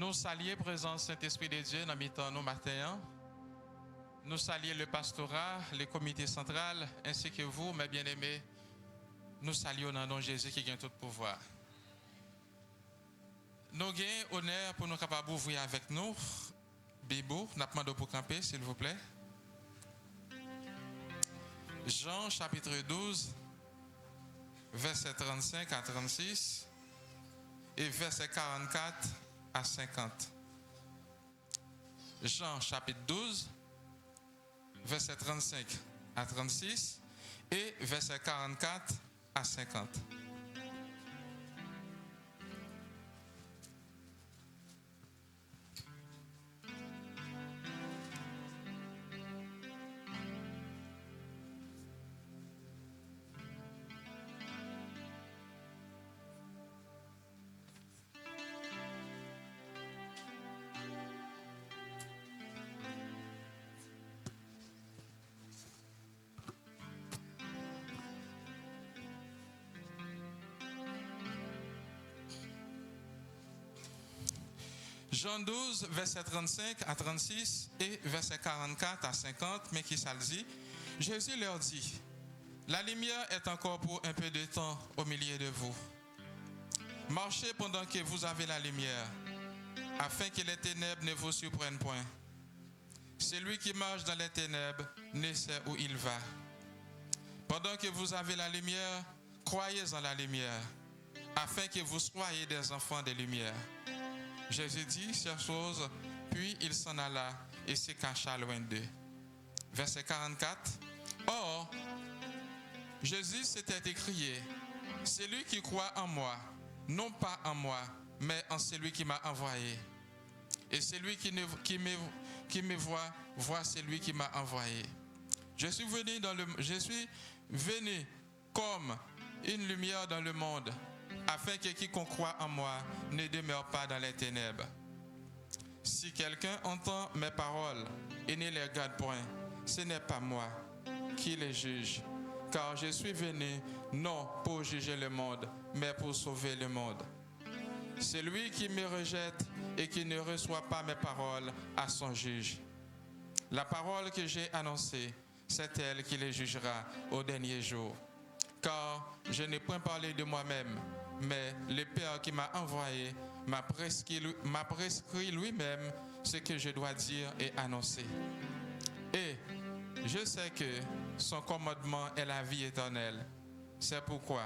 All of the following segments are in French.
Nous saluons présence Saint-Esprit de Dieu dans mi-temps nous matin. Nous saluons le pastorat, le comité central, ainsi que vous, mes bien-aimés. Nous saluons dans le nom de Jésus qui gagne tout pouvoir. Nous avons honneur pour nous capables d'ouvrir avec nous. Bibou, nous demandons pour camper, s'il vous plaît. Jean chapitre 12, verset 35 à 36 et verset 44 à 50. Jean chapitre 12, verset 35 à 36 et verset 44 à 50. Jean 12, verset 35 à 36 et verset 44 à 50, mais qui ça le dit? Jésus leur dit, la lumière est encore pour un peu de temps au milieu de vous. Marchez pendant que vous avez la lumière, afin que les ténèbres ne vous surprennent point. Celui qui marche dans les ténèbres ne sait où il va. Pendant que vous avez la lumière, croyez en la lumière, afin que vous soyez des enfants de lumière. Jésus dit ces choses, puis il s'en alla et se cacha loin d'eux. Verset 44. Or, Jésus s'était écrié, celui qui croit en moi, non pas en moi, mais en celui qui m'a envoyé. Et celui qui me voit, voit celui qui m'a envoyé. Je suis venu comme une lumière dans le monde, afin que quiconque croit en moi ne demeure pas dans les ténèbres. Si quelqu'un entend mes paroles et ne les garde point, ce n'est pas moi qui les juge, car je suis venu non pour juger le monde, mais pour sauver le monde. Celui qui me rejette et qui ne reçoit pas mes paroles a son juge. La parole que j'ai annoncée, c'est elle qui les jugera au dernier jour. Car je n'ai point parlé de moi-même, mais le Père qui m'a envoyé m'a prescrit lui-même ce que je dois dire et annoncer. Et je sais que son commandement est la vie éternelle. C'est pourquoi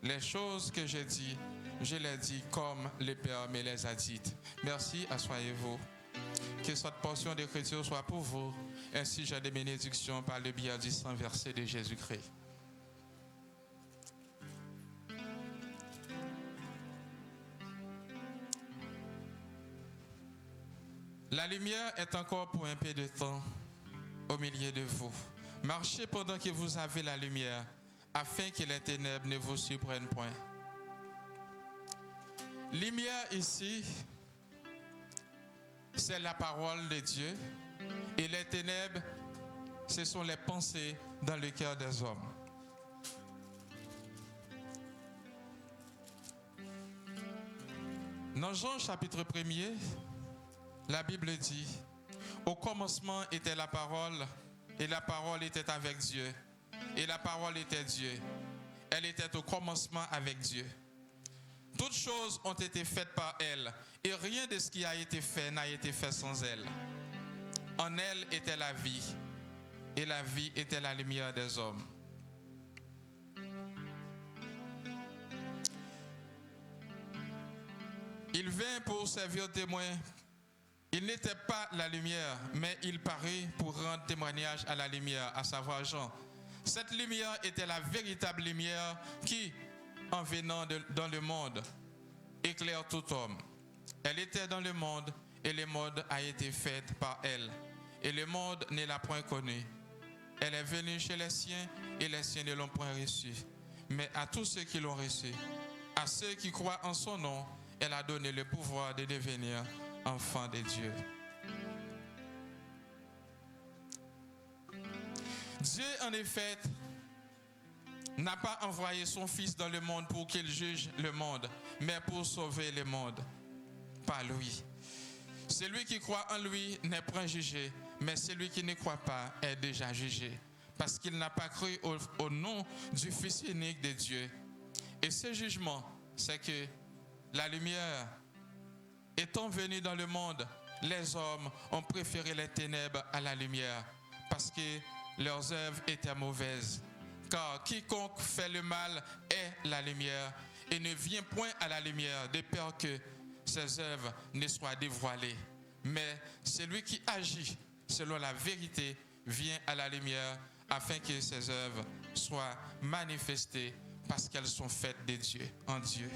les choses que j'ai dites, je les dis comme le Père me les a dites. Merci, asseyez-vous. Que cette portion d'écriture soit pour vous, ainsi j'ai des bénédictions par le biais du sang versé de Jésus-Christ. La lumière est encore pour un peu de temps au milieu de vous. Marchez pendant que vous avez la lumière, afin que les ténèbres ne vous surprennent point. Lumière ici, c'est la parole de Dieu, et les ténèbres, ce sont les pensées dans le cœur des hommes. Dans Jean chapitre 1er, la Bible dit, au commencement était la parole, et la parole était avec Dieu, et la parole était Dieu. Elle était au commencement avec Dieu. Toutes choses ont été faites par elle, et rien de ce qui a été fait n'a été fait sans elle. En elle était la vie, et la vie était la lumière des hommes. Il vint pour servir témoin. Il n'était pas la lumière, mais il parut pour rendre témoignage à la lumière, à savoir Jean. Cette lumière était la véritable lumière qui, en venant dans le monde, éclaire tout homme. Elle était dans le monde, et le monde a été fait par elle, et le monde ne l'a point connue. Elle est venue chez les siens, et les siens ne l'ont point reçue. Mais à tous ceux qui l'ont reçue, à ceux qui croient en son nom, elle a donné le pouvoir de devenir enfants de Dieu. Dieu, en effet, n'a pas envoyé son Fils dans le monde pour qu'il juge le monde, mais pour sauver le monde par lui. Celui qui croit en lui n'est point jugé, mais celui qui ne croit pas est déjà jugé, parce qu'il n'a pas cru au nom du Fils unique de Dieu. Et ce jugement, c'est que la lumière étant venue dans le monde, les hommes ont préféré les ténèbres à la lumière, parce que leurs œuvres étaient mauvaises. Car quiconque fait le mal est la lumière, et ne vient point à la lumière de peur que ses œuvres ne soient dévoilées. Mais celui qui agit selon la vérité vient à la lumière, afin que ses œuvres soient manifestées, parce qu'elles sont faites de Dieu, en Dieu.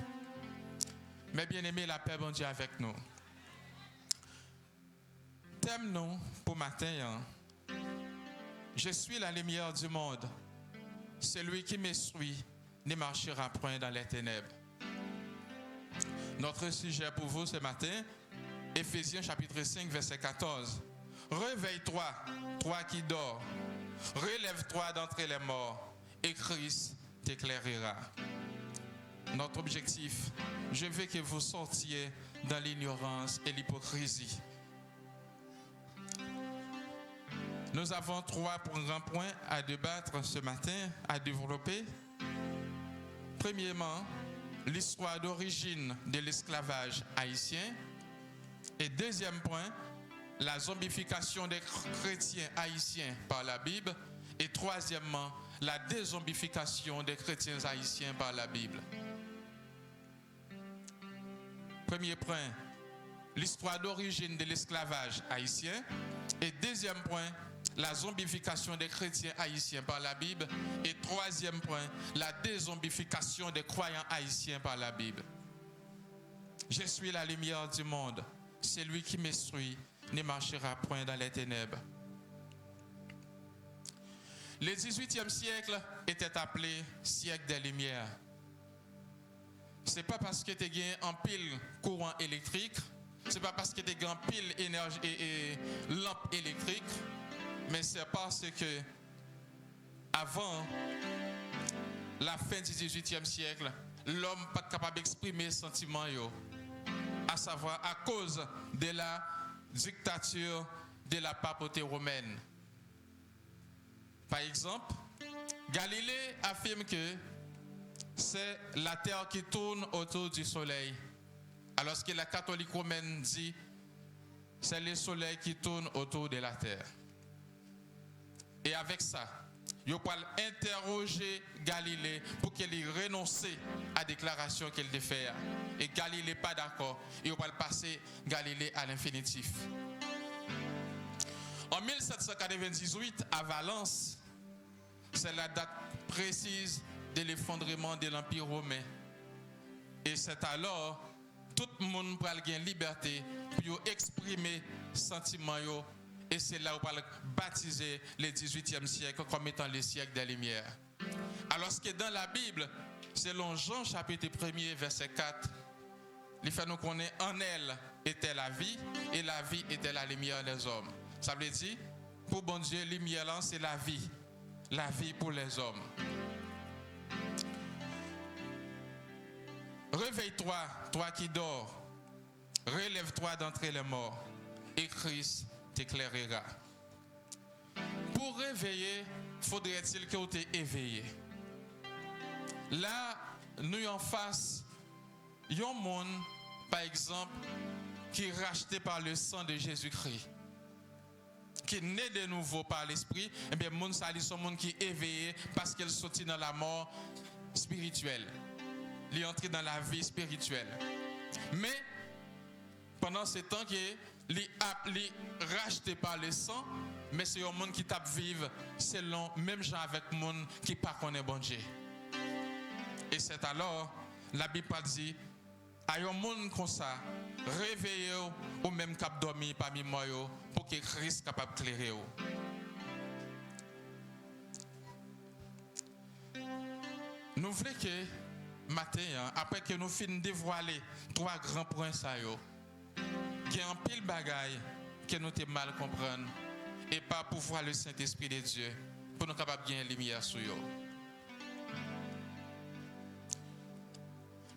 Mais bien aimé, la paix, bon Dieu, avec nous. Thème nous pour matin, je suis la lumière du monde. Celui qui me suit ne marchera point dans les ténèbres. Notre sujet pour vous ce matin, Éphésiens chapitre 5, verset 14. Réveille-toi, toi qui dors. Relève-toi d'entre les morts, et Christ t'éclairera. Notre objectif, je veux que vous sortiez dans l'ignorance et l'hypocrisie. Nous avons 3 grands points à débattre ce matin, à développer. Premièrement, l'histoire d'origine de l'esclavage haïtien. Et deuxième point, la zombification des chrétiens haïtiens par la Bible. Et troisièmement, la dézombification des chrétiens haïtiens par la Bible. Premier point, l'histoire d'origine de l'esclavage haïtien. Et deuxième point, la zombification des chrétiens haïtiens par la Bible. Et troisième point, la dézombification des croyants haïtiens par la Bible. Je suis la lumière du monde. Celui qui me suit ne marchera point dans les ténèbres. Le 18e siècle était appelé siècle des Lumières. Ce n'est pas parce que tu as gagné un pile courant électrique, ce n'est pas parce que tu as gagné un pile énergie et lampe électrique, mais c'est parce que avant la fin du 18e siècle, l'homme n'est pas capable d'exprimer ses sentiments, à savoir à cause de la dictature de la papauté romaine. Par exemple, Galilée affirme que c'est la terre qui tourne autour du soleil, alors que la catholique romaine dit c'est le soleil qui tourne autour de la terre. Et avec ça, il faut interroger Galilée pour qu'il renonce à la déclaration qu'il a faite. Et Galilée n'est pas d'accord. Il faut passer Galilée à l'infinitif. En 1798, à Valence, c'est la date précise de l'effondrement de l'Empire romain. Et c'est alors tout le monde peut avoir liberté pour exprimer sentiments. Et c'est là où on va baptiser le 18e siècle comme étant le siècle des Lumières. Alors que dans la Bible, selon Jean chapitre 1er, verset 4, il fait nous connaître en elle était la vie et la vie était la lumière des hommes. Ça veut dire, pour bon Dieu, la lumière c'est la vie pour les hommes. Réveille-toi, toi qui dors, relève-toi d'entre les morts, et Christ t'éclairera. Pour réveiller, faudrait-il que tu t'es éveillé. Là, nous en face, il y a un monde, par exemple, qui est racheté par le sang de Jésus-Christ, qui est né de nouveau par l'Esprit. Et bien, monde ça, c'est un monde qui est éveillé parce qu'il sortit dans la mort spirituelle. Il est entré dans la vie spirituelle. Mais, pendant ce temps qu'il est racheté par le sang, mais c'est un monde qui tape vivre selon même gens avec le monde qui ne connaît pas bon Dieu. Et c'est alors, la Bible dit, à un monde comme ça, réveillez-vous ou même cap dormir parmi moi pour que Christ soit capable d'éclairer. Nous voulons que matin, après que nous finissons de dévoiler 3 grands points, il y a un pile bagaille que nous te mal comprendre et pas pour voir le Saint-Esprit de Dieu pour nous capables de gagner lumière sur eux.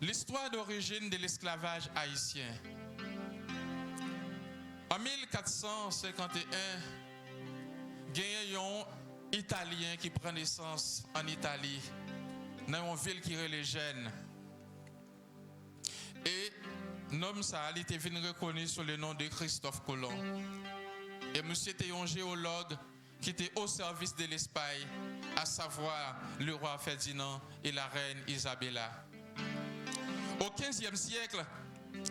L'histoire d'origine de l'esclavage haïtien. En 1451, il y a un Italien qui prend naissance en Italie, dans une ville qui est Gênes. Et l'homme ça, il était venu reconnu sous le nom de Christophe Colomb. Et monsieur était un géologue qui était au service de l'Espagne, à savoir le roi Ferdinand et la reine Isabella. Au XVe siècle,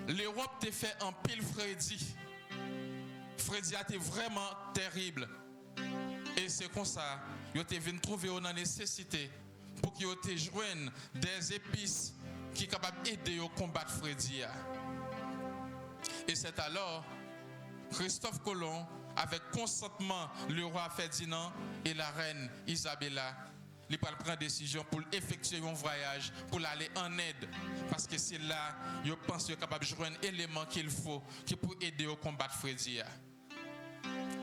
l'Europe était fait en pile Freddy. Freddy a été vraiment terrible. Et c'est comme ça, ils étaient venus trouver une nécessité pour qu'ils te joignent des épices qui sont capables d'aider à combattre Freddy. Et c'est alors Christophe Colomb, avec consentement le roi Ferdinand et la reine Isabella, il prend la décision pour effectuer un voyage, pour aller en aide. Parce que c'est là, je pense qu'il est capable de joindre l'élément qu'il faut pour aider au combattre Freddy.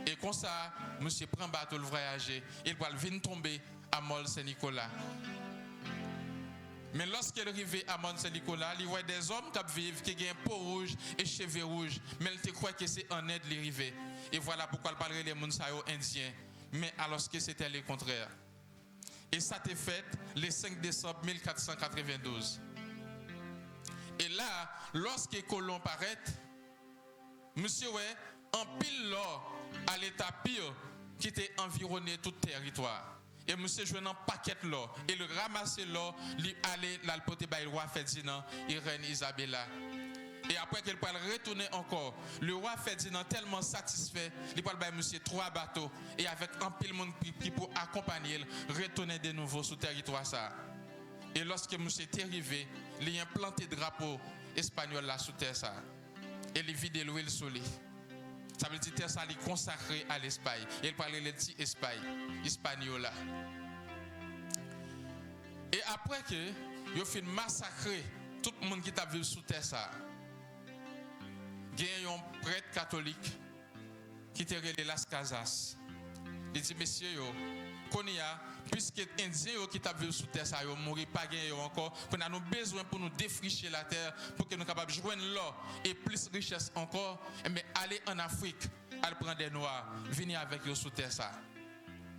Et comme ça, monsieur prend bateau le voyager, il va venir tomber à Mont-Saint-Nicolas. Mais lorsqu'il est arrivé à Mont-Saint-Nicolas, il voit des hommes qui vivent, qui ont peau rouge et cheveux rouges. Mais il croit que c'est en aide l'arrivée. Et voilà pourquoi il parlerait des Mounsayo indiens. Mais alors que c'était le contraire. Et ça a été fait le 5 décembre 1492. Et là, lorsque Colomb paraît, monsieur, ouais, en pile l'or à l'état pire qui était environné tout le territoire. Et monsieur jouait un paquet de l'or. Et le ramasser l'or, il allait l'alpoter par le roi Ferdinand et reine Isabella. Et après qu'il peut retourner encore, le roi Ferdinand tellement satisfait, il peut aller monsieur 3 bateaux et avec un pile monde qui pour accompagner, retourner de nouveau sur le territoire ça. Et lorsque monsieur est arrivé, il a implanté drapeau espagnol là sous terre ça. Et il vide l'huile sur lui. Ça veut dire que ça est consacré à l'Espagne. Il parlait le petit Espagne, Hispaniola. Et après que il a fait massacrer tout le monde qui t'a vu sous terre ça. Il y a un prêtre catholique qui était relé Las Casas. Il dit messieurs puisque les Indiens qui t'a vu sous terre ça ont mouru pas gagné encore, qu'on a besoin pour nous défricher la terre pour que nous capables de joindre l'or et plus richesse encore, mais aller en Afrique, aller prendre des noirs, venir avec eux sous terre ça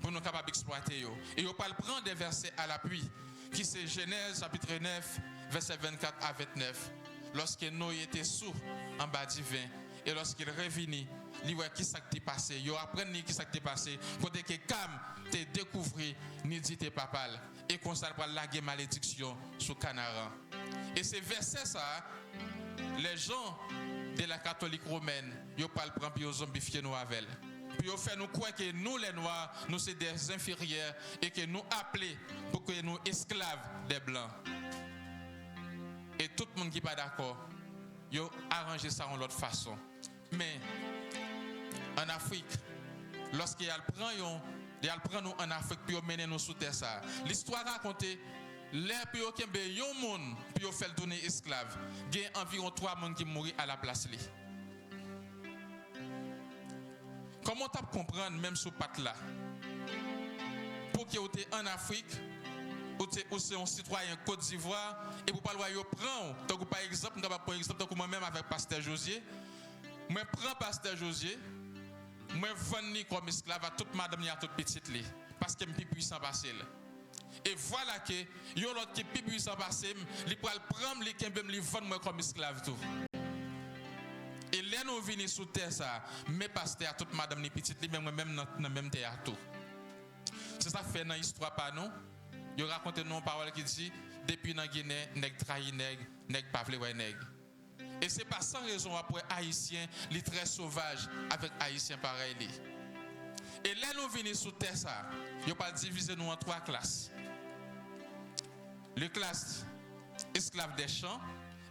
pour nous capables d'exploiter eux. Et on parle prendre des versets à l'appui qui c'est Genèse chapitre 9 verset 24 à 29. Lorsque Noé était sous en bas du vin et lorsqu'il revenait, il voit qui s'est passé, il apprend qui s'est passé, côté que Cam te découvert, ni dit tes papa et qu'on s'est pas laguer malédiction sur Canaran. Et ces versets ça, les gens de la catholique romaine, ils parlent prendre puis ils zombifier nous avec. Puis ils fait nous croire que nous les noirs, nous c'est des inférieurs et que nous appelés pour que nous esclaves des blancs. Et tout le monde qui n'est pas d'accord, ils ont arrangé ça en l'autre façon. Mais en Afrique, lorsqu'il prend nous en Afrique, puis il mène nous sous terre ça. L'histoire racontée, l'air puis il y a un monde, puis il fait le donner esclave. Il y a environ 3 personnes qui mourent à la place. Comment tu comprendre même ce pat là? Pour qu'il y ait en Afrique, ou c'est un citoyen Côte d'Ivoire, et pour parler de prendre, donc par exemple, moi-même avec Pasteur Josier, moi prends Pasteur Josier, moi vends comme esclave à toute madame et à toute petite li, parce que je suis puissant passer. Et voilà que yo l'autre qui est plus puissant passer, il peut prendre les qui me vendre moi comme esclave tout. Et là nous venons sous terre ça, mais pasteur à toute madame et petite li, même dans même terre tout. C'est ça fait dans l'histoire par nous. Il raconte une parole qui dit depuis dans Guinée, nèg trahi nèg pas vle nèg. Et c'est pas sans raison après haïtien, li très sauvage avec haïtien pareil li. Et là nous venons sous terre ça, il pas diviser nous en 3 classes. Les classes esclaves des champs,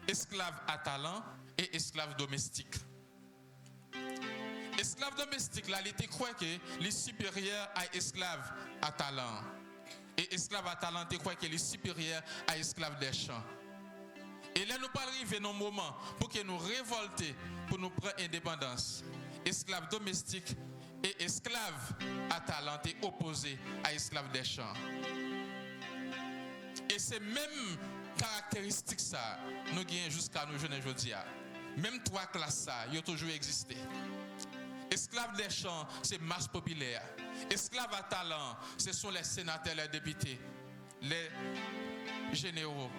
esclaves à talent et esclaves domestiques. Esclaves domestiques là, il était croit que les supérieurs à esclaves à talent. Et esclave à talent, tu crois qu'il est supérieur à esclave des champs. Et là, nous pas arriver dans un moment pour que nous révolter, pour nous prendre indépendance. Esclave domestique et esclave à talent est opposé à esclave des champs. Et c'est même caractéristique ça, nous gagnons jusqu'à nos jeunes aujourd'hui. Même 3 classes ça, ils ont toujours existé. Esclaves des champs, c'est masse populaire. Esclaves à talent, ce sont les sénateurs, les députés, les généraux.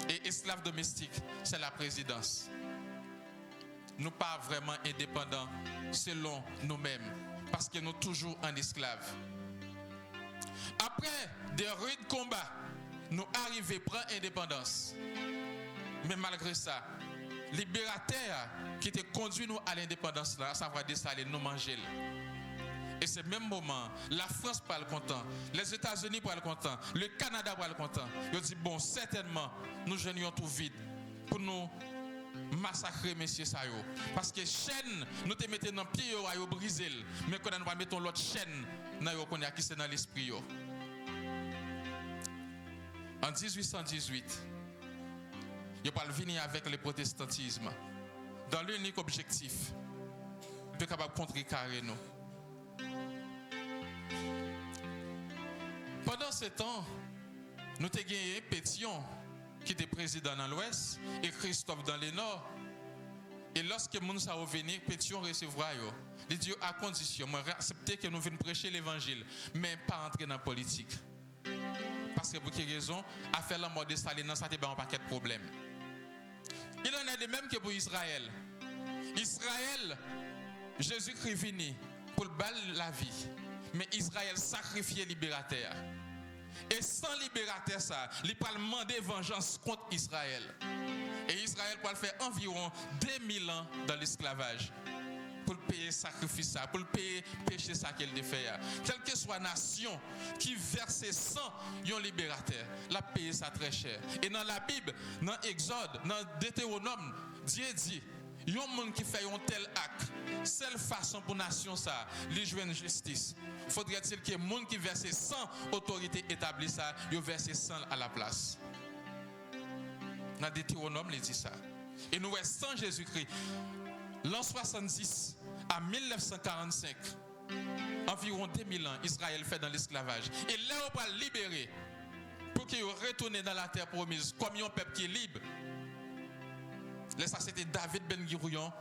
Et esclaves domestiques, c'est la présidence. Nous pas vraiment indépendants selon nous-mêmes, parce que nous sommes toujours en esclave. Après des rudes combats, nous arrivons à prendre l'indépendance. Mais malgré ça, libérateur qui était conduit nous à l'indépendance, là, à savoir Dessalines, nous manger. Et ce même moment, la France parle content, les États-Unis parlent content, le Canada parle content. Ils disent bon, certainement, nous genions tout vite pour nous massacrer messieurs ça yo. Parce que chaîne, nous te mettons dans pied yo à briser, mais quand nous va mettre l'autre chaîne, nous connaît qui c'est dans l'esprit yo. En 1818, il parle venir avec le protestantisme dans l'unique objectif de capable contrecarrer nous. Pendant ce temps, nous avons gagné Pétion qui était président dans l'ouest et Christophe dans le nord. Et lorsque Mounsa est venu, Pétion recevra yo. Il dit à condition, moi accepter que nous venions prêcher l'évangile, mais pas entrer dans la politique. Parce que pour quelle raison, à faire la mort de Staline, ça a un paquet de problèmes. Il en est de même que pour Israël. Israël, Jésus-Christ venu pour battre la vie. Mais Israël sacrifié libérateur. Et sans libérateur, ça, il peut demander vengeance contre Israël. Et Israël peut faire environ 2000 ans dans l'esclavage. Pour payer sacrifice, pour payer péché ça qu'elle a fait. Quelle que soit la nation qui verse sang, yon libérateur, la paye ça très cher. Et dans la Bible, dans Exode, dans Deutéronome, Dieu dit, yon monde qui fait un tel acte, seule façon pour nation ça, lui jouer une justice. Faudrait-il que monde qui verse sans autorité établie ça, yon verse sans à la place. Dans Deutéronome, il dit ça. Et nous sans Jésus-Christ. L'an 70 à 1945, environ 2000 ans, Israël fait dans l'esclavage. Et là, on va libérer pour qu'ils retournent dans la terre promise comme un peuple qui est libre. Là, ça c'était David Ben Gurion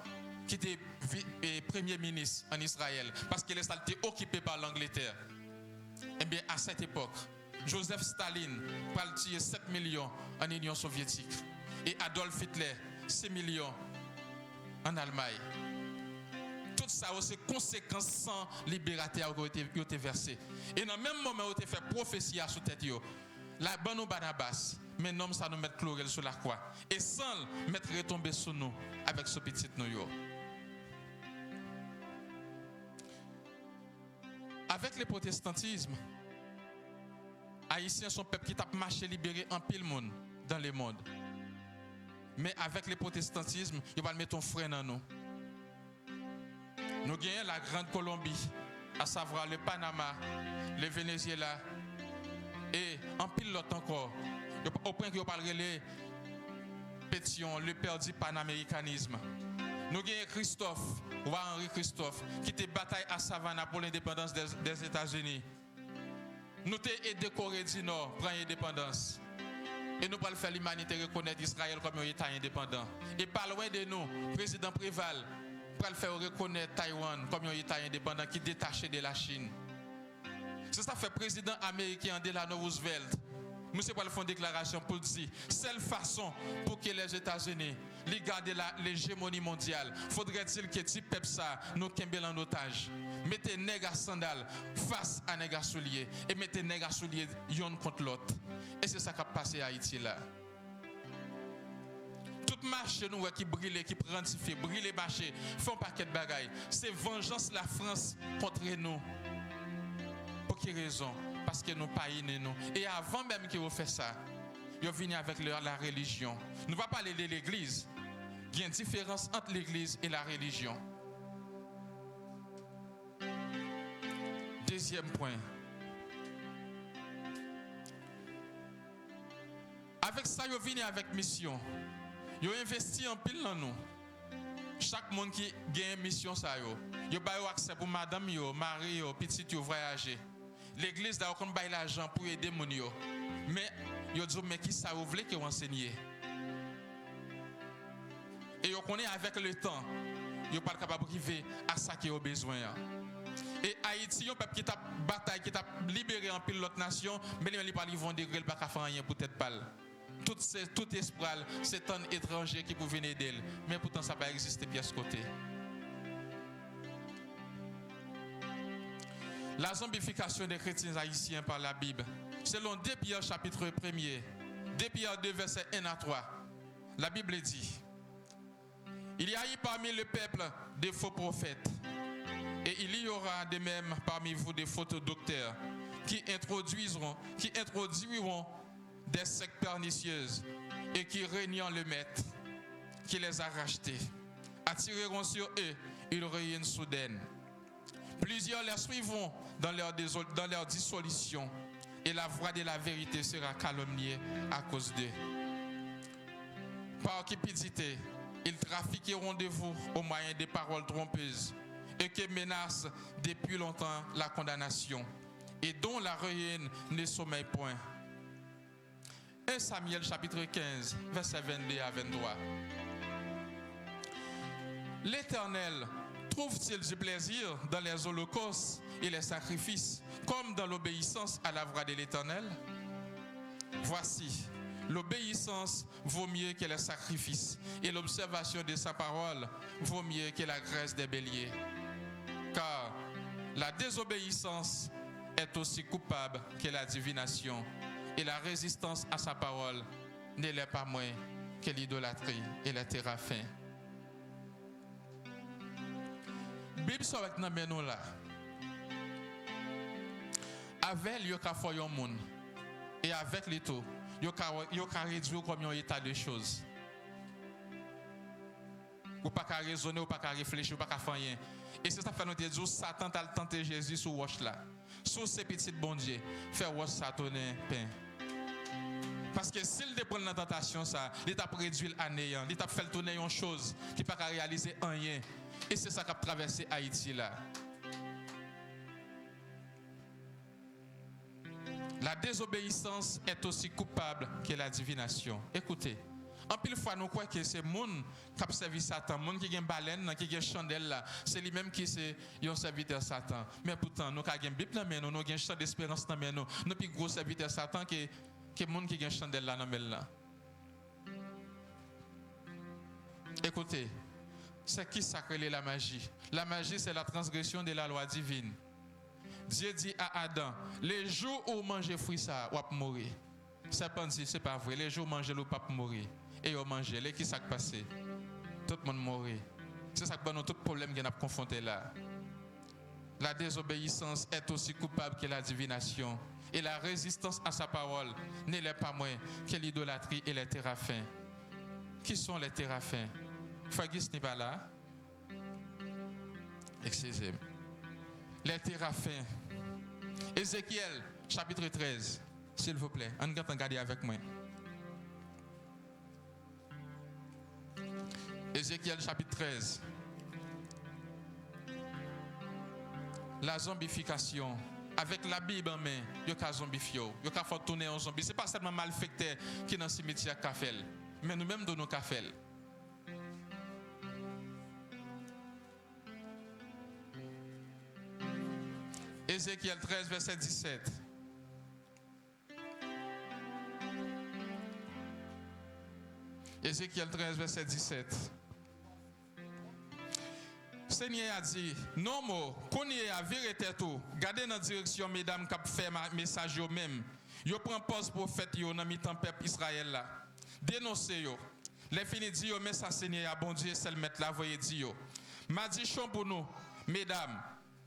qui était premier ministre en Israël parce qu'il était occupé par l'Angleterre. Et bien, à cette époque, Joseph Staline a tué 7 millions en Union soviétique et Adolf Hitler 6 millions en Allemagne. Tout ça, c'est conséquences sans libérateur qui ont été versées. Et dans le même moment, on a fait prophétie à sous tête. La bonne Barnabas, mais non, ça nous met chlorel sur la croix. Et sans mettre retomber sur nous avec ce petit nous. Avec le protestantisme, Haïtiens sont peuple qui t'a marché libéré en pile monde dans le monde. Mais avec le protestantisme, il va mettre un frein dans nous. Nous gagnons la Grande Colombie, à savoir le Panama, le Venezuela et en pile l'autre encore. Au point que vous parlez les pétions, le père du panaméricanisme. Nous gagnons Christophe, ou Henri Christophe, qui était bataille à Savannah pour l'indépendance des États-Unis. Nous avons décoré du Nord pour l'indépendance. Et nous allons faire l'humanité reconnaître Israël comme un État indépendant. Et pas loin de nous, le président Préval pour faire reconnaître Taïwan comme un État indépendant qui est détaché de la Chine. C'est ça fait le président américain Delano Roosevelt. Monsieur Paul fait une déclaration pour dire seule façon pour que les États-Unis gardent l'hégémonie mondiale, faudrait-il que ce peuple ça nous kembel en otage. Mettez nègres à sandales face à nègres à souliers et mettez nègres à souliers l'un contre l'autre. Et c'est ça qui a passé à Haïti là. Tout marché nous qui brûle, qui prentifie, brûle les marchés, font un paquet de bagailles. C'est vengeance la France contre nous. Pour quelle raison? Parce que nous pas nous. Et avant même qu'ils fait ça, ils viennent avec la religion. Nous ne va pas parler de l'église. Il y a une différence entre l'église et la religion. Deuxième point. Avec ça, ils viennent avec mission. Ils ont investi en pile dans nous. Chaque monde qui gagne une mission, ils ont accès pour madame, mari, petit, voyager. L'église a bail l'argent pour aider mon yo. Mais yo dit mais qui ça vous voulez que vous enseignez? Et yo connaît avec le temps, ils pas capable d'arriver à ça qui ont besoin. Et Haïti, un peuple qui t'a bataille, qui t'a libéré en pile l'autre nation, mais ils pas vont degré, ils pas faire rien pour tête pâle. Tout espoir, c'est un étranger qui peut venir d'elle, mais pourtant ça n'a pas existé pièce côté. La zombification des chrétiens haïtiens par la Bible, selon 2 Pierre chapitre 1er, 2 Pierre 2 versets 1 à 3, la Bible dit: il y a eu parmi le peuple des faux prophètes, et il y aura de même parmi vous des faux docteurs qui introduiront des sectes pernicieuses et qui régnant le maître qui les a rachetés attireront sur eux une ruine soudaine. Plusieurs les suivront dans leur dissolution et la voix de la vérité sera calomniée à cause d'eux. Par cupidité, ils trafiqueront de vous au moyen des paroles trompeuses et qui menacent depuis longtemps la condamnation et dont la ruine ne sommeille point. 1 Samuel chapitre 15, versets 22 à 23. L'Éternel trouve-t-il du plaisir dans les holocaustes et les sacrifices, comme dans l'obéissance à la voix de l'Éternel? Voici, l'obéissance vaut mieux que les sacrifices, et l'observation de sa parole vaut mieux que la graisse des béliers. Car la désobéissance est aussi coupable que la divination, et la résistance à sa parole ne l'est pas moins que l'idolâtrie et les téraphins. Bible soit avec nous là. Avec le cas for monde et avec les taux, yo ka réduire comme un état de choses. Ou pas qu'à raisonner, ou pas qu'à réfléchir, ou pas qu'à faire rien. Et c'est ça que nous te dire, Satan t'a tenté Jésus sur wash là. Sur ces petits bon Dieu, faire wash Satan pain. Parce que s'il te prend la tentation ça, il t'a réduit à néant, il t'a fait tourner une chose qui pas qu'à réaliser rien. Et c'est ça qui a traversé Haïti là. La désobéissance est aussi coupable que la divination. Écoutez, en pile fois nous croyons que c'est monde qui a servi Satan, monde qui a une baleine, qui a une chandelle là, c'est lui-même qui c'est un serviteur Satan. Mais pourtant nous avons une Bible mais nous avons un champ d'espérance dans nous. Nous plus gros serviteur Satan que monde qui a une chandelle là dans là. Écoutez, c'est qui sacré la magie? La magie, c'est la transgression de la loi divine. Dieu dit à Adam, les jours où vous mangez fruit ça, vous allez mourir. Serpent dit, c'est pas vrai. Les jours où vous mangez, vous allez mourir. Et vous mangez. Et qui s'est passé? Tout le monde mourit. C'est ça que nous tout problème qu'on a confronté là. La désobéissance est aussi coupable que la divination. Et la résistance à sa parole ne l'est pas moins que l'idolâtrie et les téraphins. Qui sont les téraphins? Fagis n'est pas là. Excusez-moi. Les téraphins. Ézéchiel, chapitre 13. S'il vous plaît, on va regarder avec moi. Ézéchiel, chapitre 13. La zombification. Avec la Bible en main, il y a zombifié. Il y a fait tourner un zombie. Ce n'est pas seulement malfecté qui est dans le cimetière qui a fait, mais nous-mêmes dans nos cafés. Ézéchiel 13, verset 17. Ézéchiel 13, verset 17. Seigneur a dit, non, moi, qu'on y est à vérité tout, gardez dans la direction, mesdames, qui fait message eux-mêmes. Yo prend poste prophète yo dans mi-temps peuple Israël là. Dénoncez yo. Les fini dit yo, mais ça Seigneur a bon Dieu, c'est le mettre là, voyez dit yo. M'a dit chon pour nous, mesdames.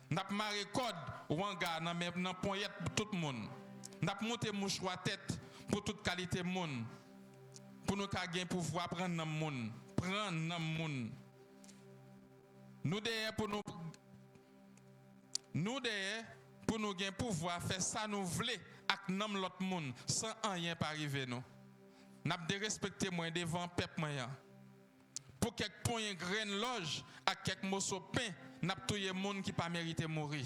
N'a maré code wanga dans poignette pour tout le monde. N'a monté mouchoir tête pour toute qualité monde. Pour nous gagner pouvoir prendre dans monde, prendre dans monde. Nous derrière pour nous gagner pouvoir faire ça nous voulons avec nam l'autre monde sans rien pas arriver nous. N'a de respecter moi devant peuple moyen. Pour quelques points graines loge à quelques morceaux pain n'a tué monde qui pas mérité mourir.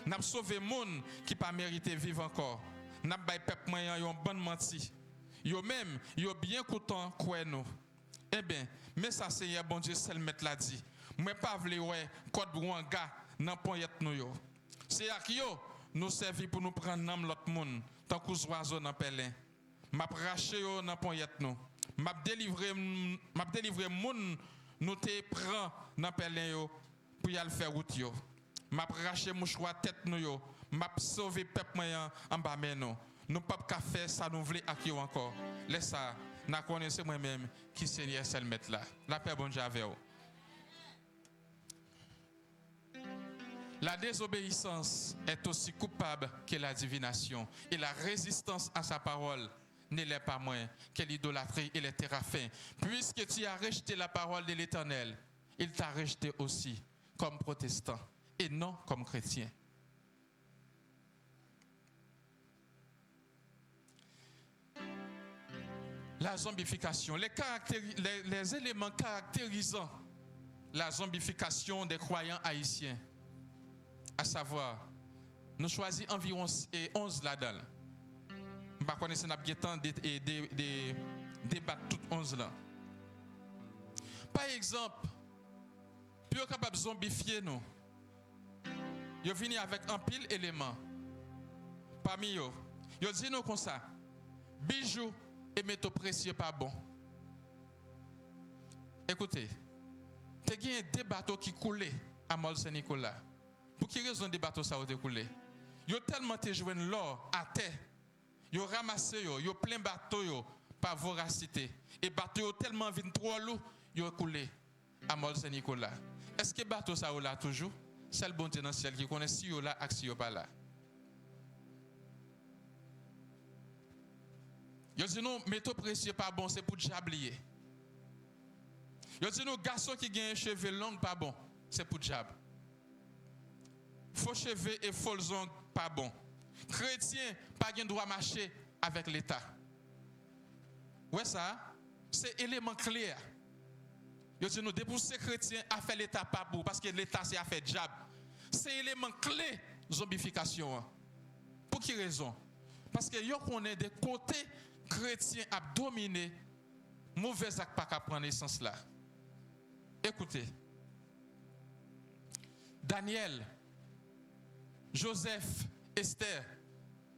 N'a sauvé monde qui pas mérité vivre encore. N'a bay peuple moyen yon bonne menti. Yo même yo bien content quoi nous. Eh bien, mais ça Seigneur bon Dieu seul mettre l'a dit. Moi pas vle ouais code Rwanga dans poyette nous yo. C'est à qui yo nous servi pour nous prendre nam l'autre monde tant que oiseau dans pelin. M'a raché yo dans poyette nous. M'a délivrer moun nous te prend dans pelin yo pour y aller faire route yo. M'a raché mouchoir tête nous yo. M'a sauver peuple moyen en bas mais non. Nous pas qu'à faire ça nous voulons à qui encore. Laisse ça, n'a connaissez moi-même qui Seigneur c'est le mettre là. La paix bon Dieu avec vous. La désobéissance est aussi coupable que la divination et la résistance à sa parole ne l'est pas moins que l'idolâtrie et les téraphins. Puisque tu as rejeté la parole de l'Éternel, il t'a rejeté aussi comme protestant et non comme chrétien. La zombification, les éléments caractérisant la zombification des croyants haïtiens, à savoir, nous choisissons environ 11 là-dedans. Je ne connais pas si nous avons débattre toutes 11 là. Par exemple, pour être capable de zombifier nous, ils viennent avec un pile d'éléments. Parmi eux, ils disent nous comme ça, bijoux et métaux précieux pas bon. Écoutez, il y a des bateaux qui coulaient à Mont-Saint-Nicolas. Pour quelle raison des bateaux ça ont coulé? Ils ont tellement joué l'or à terre. Ils ont ramassé, ils ont plein de bateaux par voracité. Et les bateaux ont tellement vite trop lourd, ils ont coulé à Mont-Saint-Nicolas. Est-ce que les bateaux ça là toujours? C'est le bon Dieu dans le ciel qui connaît si ils là et si ils pas là. Ils disent non, métaux précieux pas bon, c'est pour diablier. Ils disent non, garçon qui a un cheveu long pas bon, c'est pour diable. Faux cheveux et faux ongles pas bon. Chrétien pas de droit marcher avec l'État. Ouais ça, c'est élément clair. Ils disent non, dépousser chrétien a fait l'État pas bon parce que l'État c'est a fait diable. C'est élément clé zombification. Pour quelle raison? Parce que yo connaît des côtés chrétiens à dominer mauvais actes pas qu'à prendre naissance là. Écoutez. Daniel, Joseph, Esther,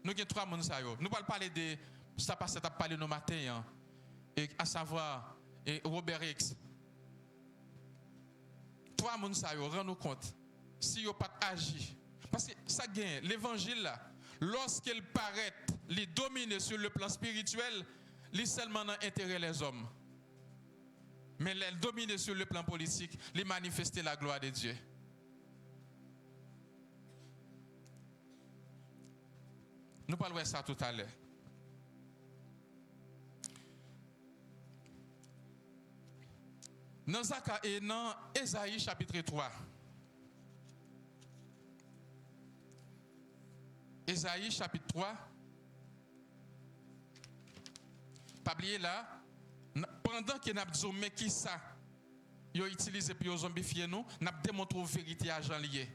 nous avons 3 personnes ça yo. Nous allons parler de ça passe à parler nos matins et à savoir Robert X. 3 personnes ça yo, rends-nous compte si yo pas agi parce que ça gagne l'évangile là. Lorsqu'il paraît, il domine sur le plan spirituel, il seulement intérêt les hommes. Mais il domine sur le plan politique, il manifeste la gloire de Dieu. Nous parlerons de ça tout à l'heure. Dans Ésaïe chapitre 3. Ésaïe chapitre 3. Pas oublier là, pendant que nous avons dit mais qui ça, ils ont utilisé pour zombifier nous, nous avons démontré la vérité à Jean lié.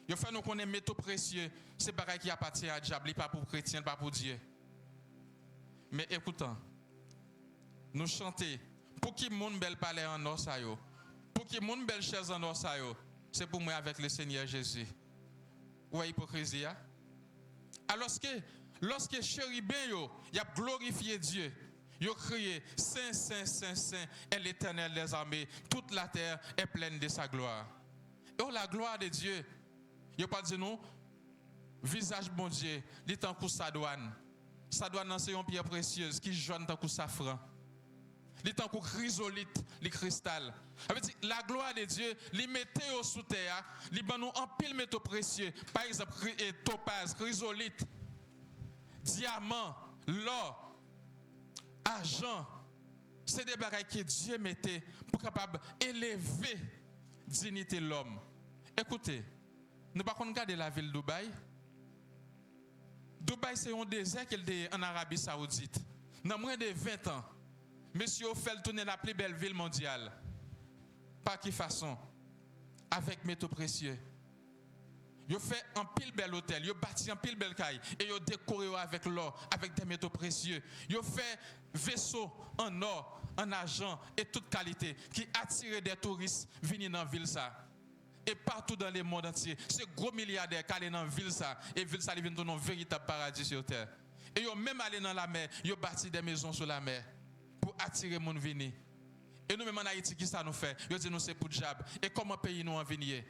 Ils ont fait nous connaître métaux précieux, c'est pareil qui appartient à diable, pas pour chrétien, pas pour Dieu. Mais écoutons, nous chantons pour qui monde belle parler en or ça yo, pour qui monde belle chaise en or ça yo, c'est pour moi avec le Seigneur Jésus. Ouais, hypocrisie. Alors que lorsque chérubin yo, y a glorifié Dieu, yo crié Saint, Saint, Saint, Saint est l'Éternel des armées, toute la terre est pleine de sa gloire. Oh la gloire de Dieu, yo pas dit non, visage bon Dieu, li tant que sa douane. Sa douane c'est une pierre précieuse qui jaune tant que safran. Li tant que chrysolite, li cristal. La gloire de Dieu, li mettait au sous terre, li ban nous en pile métaux précieux, par exemple topaz, chrysolite, diamant, l'or, argent. C'est des bagages que Dieu mettait pour capable élever dignité de l'homme. Écoutez, nous ne pouvons pas regarder la ville de Dubaï. Dubaï c'est un désert qu'il est en Arabie Saoudite. Dans moins de 20 ans, monsieur fait tourner la plus belle ville mondiale. Par quelle façon? Avec métaux précieux. Ils fait un pile bel hôtel, ils bâti un pile bel caille et ils décoré avec l'or, avec des métaux précieux. Ils fait vaisseau en or, en argent et toute qualité qui attire des touristes venir dans la ville ça. Et partout dans le monde entier, c'est gros milliardaires qui allent dans la ville ça et ville ça devient un véritable paradis sur terre. Et ils même allé dans la mer, ils bâti des maisons sur la mer pour attirer les gens venir. Et nous même en Haïti qui ça nous fait? Ils disent nous c'est pour diable. Et comment pays nous en venir?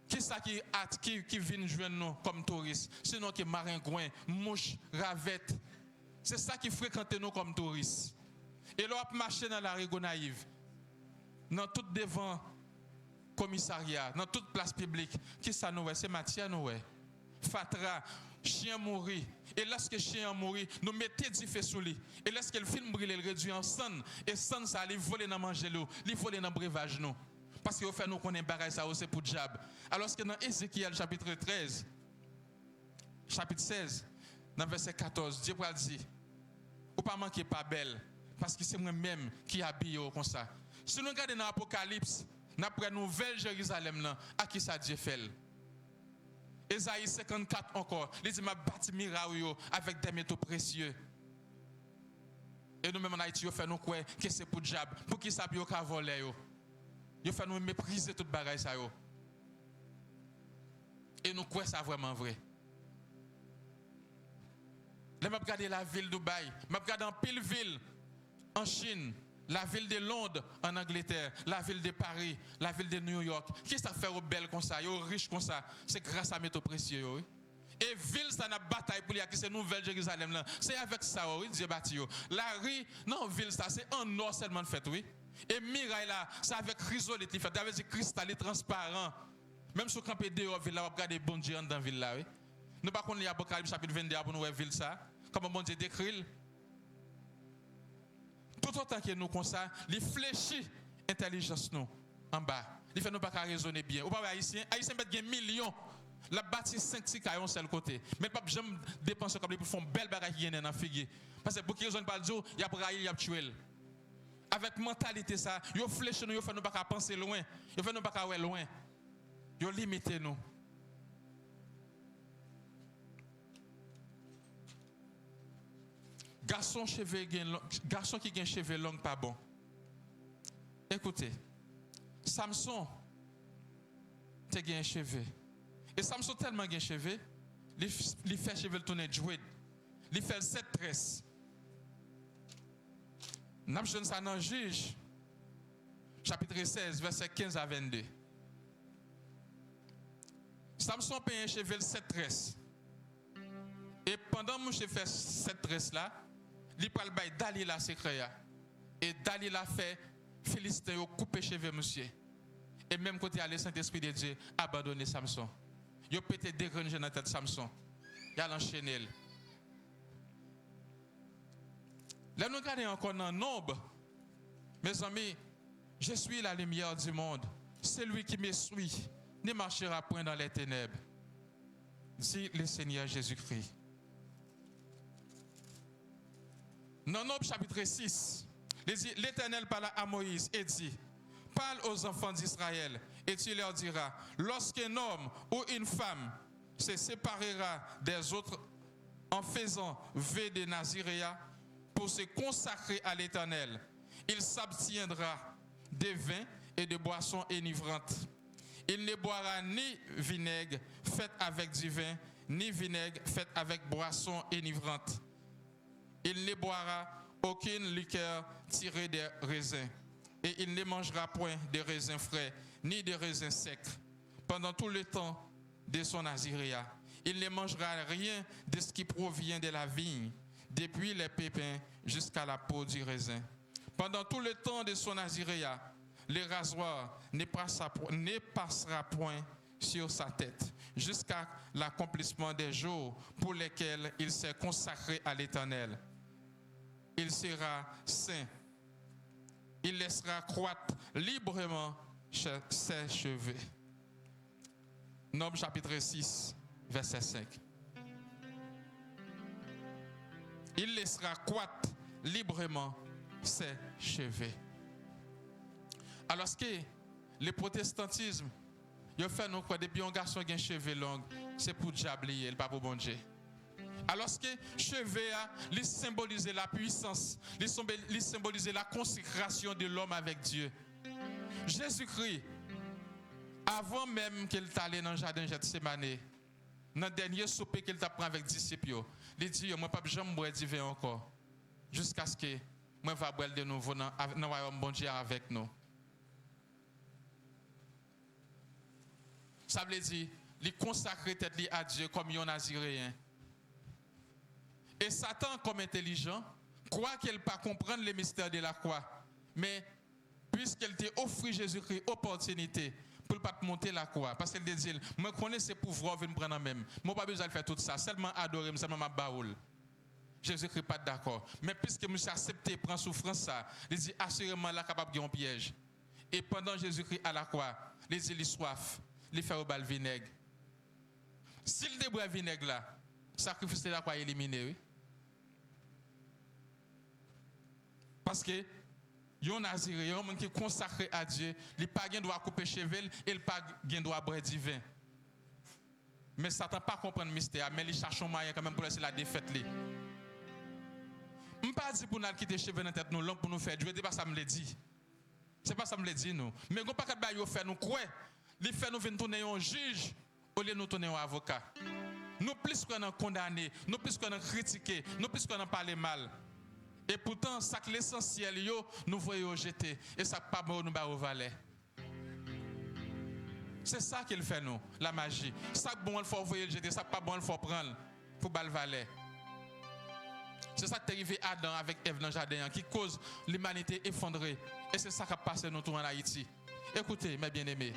Qui ça qui vient joindre nous comme touristes? Sinon qui maringouin, mouche, ravette. C'est ça qui fréquente nous comme touristes. Et là on marche dans la rue naïve. Dans tout devant commissariat, dans toute place publique, qui ça nous est? C'est matière nous est. Fatra, chien mourir. Et lorsque chien mourir, nous mettons du feu sous lui. Et lorsque le film brûle, il réduit en sang. Et sang ça, il vole dans manger l'eau, il vole dans le breuvage nous. Parce qu'il fait nous connaître bagaille ça c'est pour diable. Alors que dans Ézéchiel chapitre 13, chapitre 16, dans verset 14, Dieu va dire, ou pas manquer pas belle, parce que c'est moi-même qui habille comme ça. Si nous regardons dans l'Apocalypse, dans la nouvelle Jérusalem, là, à qui ça Dieu fait? Ésaïe 54 encore, il dit, m'a bâti miraille avec des métaux précieux. Et nous-mêmes en Haïti, nous faisons nous croire que c'est pour diable, pour qui ça peut voler. Nous faisons nous mépriser toute bagaille ça. Et nous croyons ça vraiment vrai. Là, je regarde la ville de Dubaï, je regarde en pile ville en Chine, la ville de Londres en Angleterre, la ville de Paris, la ville de New York. Qui ça fait aux belles comme ça, aux riches comme ça? C'est grâce à métaux précieux. Oui. Et ville, ça n'a bataille pour qui c'est nouvelle Jérusalem. C'est avec ça, oui, Dieu bâti. La rue, non, ville, ça, c'est en or seulement fait, oui. Et miraille là, c'est avec chrysolite, il fait, avec des cristal transparents. Même si vous campez dehors, ville là, vous regardez bon Dieu dans la ville là, oui. Nous pas connaître l'Apocalypse chapitre 22 pour nous voir ville ça. Comment bon Dieu décrit. Tout autant que nous comme ça, les fléchit intelligence nous en bas. Il fait nous pas raisonner bien. Ou pas haïtien mettent des millions. La bâtisse 5-6 caillons sur le côté. Mais pas jamais dépenser comme pour faire une belle bagarre qui est dans la figure. Parce que pour qu'ils raisonnent pas dire, il y a pour il y a tuer. Avec mentalité ça, yo fléché nous, yo fait nous pas penser loin. Yo fait nous pas aller loin. Yo limité nous. Garçon qui a cheveux longs pas bon. Écoutez, Samson te gen cheveux. Et Samson tellement gen cheveux, il fait cheveux tourner jouet. Il fait 7 tresses. N'a pas ça dans Juge chapitre 16 verset 15 à 22. Samson paye un cheveux 7 tresses. Et pendant que je fais 7 tresses là, il parle de Dalila secret. Et Dalila fait Philistin couper cheveux monsieur. Et même quand il y a le Saint-Esprit de Dieu abandonné Samson. Il a pété dégranger dans la tête de Samson. Il a enchaîné. Là nous regardons encore dans Nombre. Mes amis, je suis la lumière du monde. Celui qui me suit ne marchera point dans les ténèbres. Dit le Seigneur Jésus-Christ. Dans Nombre chapitre 6, l'Éternel parla à Moïse et dit, parle aux enfants d'Israël et tu leur diras, lorsqu'un homme ou une femme se séparera des autres en faisant vœu de Naziréa pour se consacrer à l'Éternel, il s'abstiendra de vin et de boissons enivrantes. Il ne boira ni vinaigre fait avec du vin, ni vinaigre fait avec boissons enivrantes. Il ne boira aucune liqueur tirée des raisins. Et il ne mangera point de raisins frais, ni de raisins secs, pendant tout le temps de son naziréa. Il ne mangera rien de ce qui provient de la vigne, depuis les pépins jusqu'à la peau du raisin. Pendant tout le temps de son naziréa, le rasoir ne passera point sur sa tête, jusqu'à l'accomplissement des jours pour lesquels il s'est consacré à l'Éternel. Il sera saint. Il laissera croître librement ses cheveux. Nombre chapitre 6, verset 5. Il laissera croître librement ses cheveux. Alors que le protestantisme Yo fait nous quoi depuis un garçon qui a un cheveu long, c'est pour diable, il pas pour bon Dieu. Alors que cheveux il symbolise la puissance, il symbolise la consécration de l'homme avec Dieu. Jésus-Christ, avant même qu'il t'allait dans le jardin de Gethsémani, dans le dernier souper qu'il t'a pris avec les disciples, il dit, moi pas jamais boire du vin encore, jusqu'à ce que moi va boire de nouveau dans le royaume bon Dieu avec nous. Ça veut dire, il consacre tête à Dieu comme un naziréen. Et Satan, comme intelligent, croit qu'elle ne peut pas comprendre les mystères de la croix. Mais puisqu'elle t'a offert Jésus-Christ opportunité pour ne pas monter la croix, parce qu'elle dit, moi je connais ses pouvoirs, je vais me prendre en même. Moi pas besoin de faire tout ça, seulement adorer, seulement ma baoule. Jésus-Christ pas d'accord. Mais puisque je suis accepté, prend souffrance ça, il dit assurément là capable de un piège. Et pendant Jésus-Christ à la croix, il dit il soif, il fait au bal vinaigre. S'il déboie vinaigre là, sacrifice de la croix éliminé, oui. Parce que yon naziréen, un qui est consacré à Dieu, il n'a pas de droit couper cheveux et il n'a pas de droit boire du vin. Mais Satan ne pas comprendre le mystère, mais il cherche un moyen quand même pour laisser la défaite. Je ne pas dire pour nous quitter les cheveux dans la tête nous long pour nous faire Dieu, ce n'est pas ça que je me dit. Ce n'est pas ça que je me dit nous. Mais on pas de faire nous croire, il fait nous venir tourner un juge au lieu de nous tourner un avocat. Nous plus qu'on a condamné, nous plus qu'on a critiqué, nous plus qu'on a parlé mal. Et pourtant, ça que l'essentiel, nous voyons jeter. Et ça pas bon nous au valet. C'est ça qu'il fait nous, la magie. Ça que bon il faut voyer jeter, ça pas bon il faut prendre pour bal valet. C'est ça qui est arrivé à Adam avec Ève dans le jardin, qui cause l'humanité effondrée. Et c'est ça qui a passé nous tous en Haïti. Écoutez, mes bien-aimés.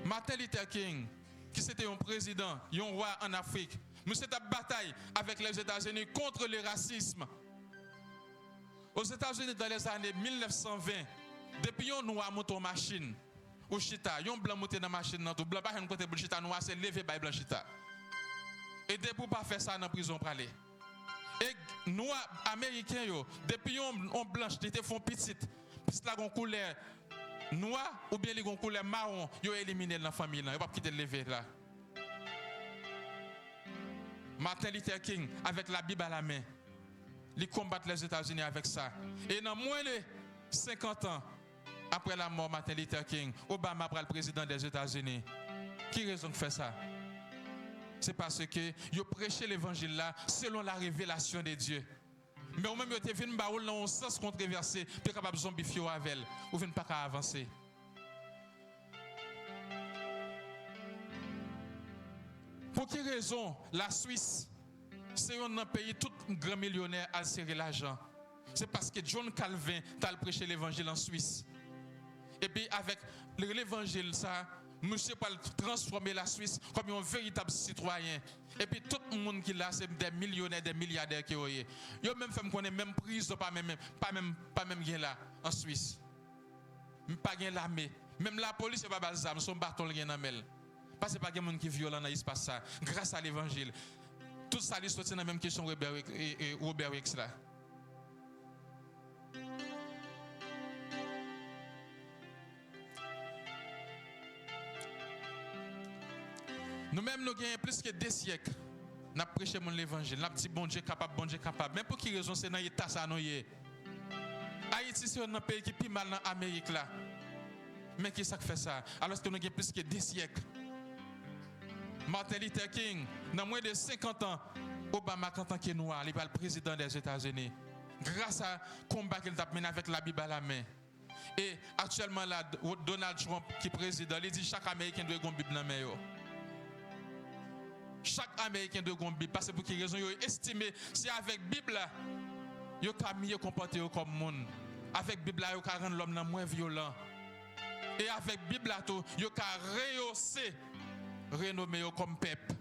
Martin Luther King, qui c'était un président, un roi en Afrique, nous c'était une bataille avec les États-Unis contre le racisme. Aux États-Unis, dans les années 1920, depuis qu'on noir monte en machine, au chita, yon blanc monte dans la machine, tout blanc pas un côté pour chita, noir c'est levé par blanc chita. Et depuis pas faire ça dans la prison pour aller. Et noirs américains, depuis on blanche, ils te font petite, puisque là, on couleur noir ou bien les couleur marron, ils ont éliminé dans la famille, ils ne vont pas quitter le lever là. Martin Luther King, avec la Bible à la main, ils combattent les États-Unis avec ça. Et dans moins de 50 ans, après la mort de Martin Luther King, Obama prend le président des États-Unis. Qui raison de faire ça? C'est parce que ils prêché l'évangile là selon la révélation de Dieu. Mais au même ils étaient venus dans un sens controversé, puis capable de zombifier avec elle, ou venus pas avancer. Pour quelle raison la Suisse, c'est un pays tout grand millionnaire à serrer l'argent? C'est parce que John Calvin a prêché l'évangile en Suisse. Et puis avec l'évangile, ça, monsieur peut transformer la Suisse comme un véritable citoyen. Et puis tout le monde qui là, c'est des millionnaires, des milliardaires qui ont eu. Ils ont même fait qu'on est même prison, pas même là en Suisse. Pas gain l'armée. Même la police, c'est pas bazar, son bâton qui est dans mel. Parce que pas de monde qui est violent dans l'espace ça. Grâce à l'évangile. Tout ça, il sorti dans la même question Robert Wicks là. Nous-mêmes, nous avons plus que 2 siècles. Nous avons prêché l'évangile. Nous avons dit bon Dieu capable, bon Dieu capable. Mais pour quelle raison c'est dans l'état ça nous y est? Haïti, c'est un pays qui est plus mal dans l'Amérique là. Mais qui ça fait ça? Alors que nous avons plus que 2 siècles. Martin Luther King, dans moins de 50 ans, Obama, en tant que noir, il est le président des États-Unis. Grâce à combat qu'il a mené avec la Bible à la main. Et actuellement, là, Donald Trump, qui est président, il dit chaque Américain doit avoir une Bible dans la main. Chaque Américain doit avoir une Bible. Parce que pour quelle raison, il a estimé, c'est avec la Bible, il a mieux comporté comme monde. Avec la Bible, il a rendre l'homme moins violent. Et avec la Bible, il a rehaussé, renommé comme peuple.